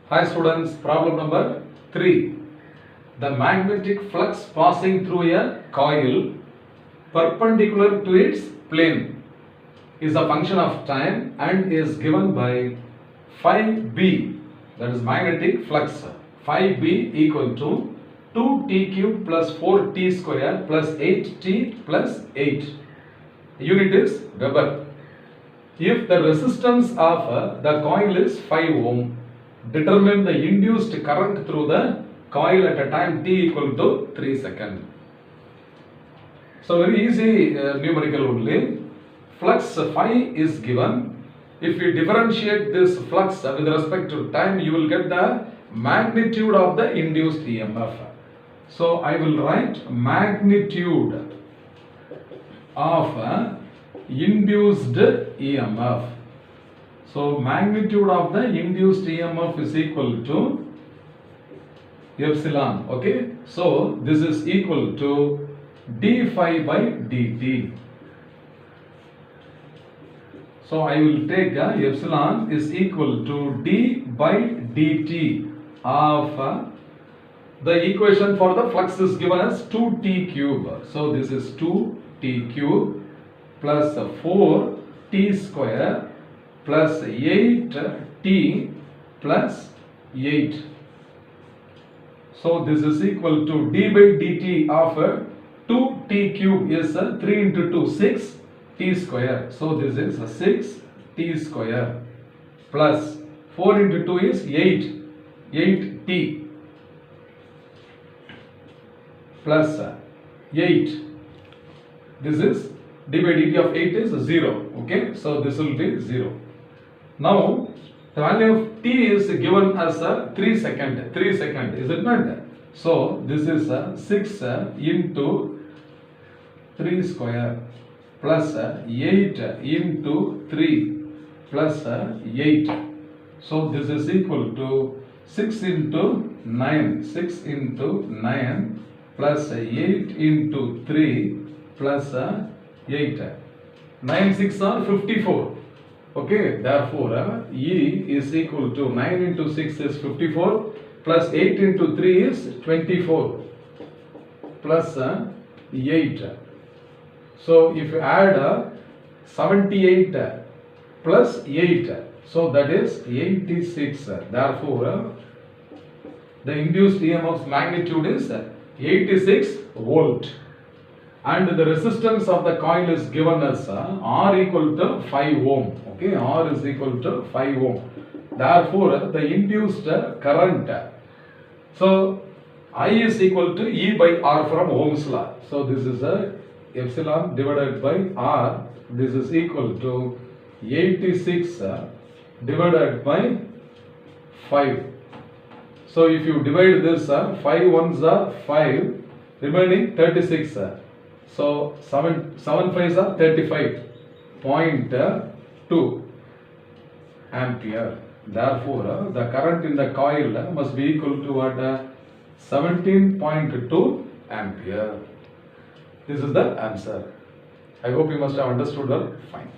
Hi students, problem number 3. The magnetic flux passing through a coil perpendicular to its plane is a function of time and is given by phi b, that is magnetic flux. Phi b equal to 2t cube plus 4t square plus 8t plus 8. Unit is Weber. If the resistance of the coil is 5 ohm, determine the induced current through the coil at a time t equal to 3 seconds. So very easy numerical only. Flux phi is given. If we differentiate this flux with respect to time, you will get the magnitude of the induced EMF. So I will write magnitude of induced EMF. So magnitude of the induced EMF is equal to epsilon. Okay. So this is equal to d phi by dt. So I will take epsilon is equal to d by dt of the equation for the flux is given as 2t cube. So this is 2t cube plus 4t square plus 8t plus 8. So this is equal to d by dt of 2t cube is 3 into 2, 6 t square. So this is 6 t square plus 4 into 2 is 8t plus 8. This is d by dt of 8 is 0. Okay, so this will be 0. Now the value of t is given as 3 second. 3 second, is it not? So this is 6 into 3 square plus 8 into 3 plus 8. So this is equal to 6 into 9. 6 into 9 plus 8 into 3 plus 8. 9 6 are 54. Okay, therefore E is equal to 9 into 6 is 54 plus 8 into 3 is 24 plus 8. So if you add 78 plus 8, so that is 86. Therefore the induced EMF's magnitude is 86 volt. And the resistance of the coil is given as R equal to 5 ohm. Okay, R is equal to 5 ohm. Therefore, the induced current. So, I is equal to E by R from Ohm's law. So, this is epsilon divided by R. This is equal to 86 divided by 5. So, if you divide this, 5 ones are 5, remaining 36. So 7 5s are 35.2 ampere. Therefore, the current in the coil must be equal to what? 17.2 ampere. This is the answer. I hope you must have understood well. Fine.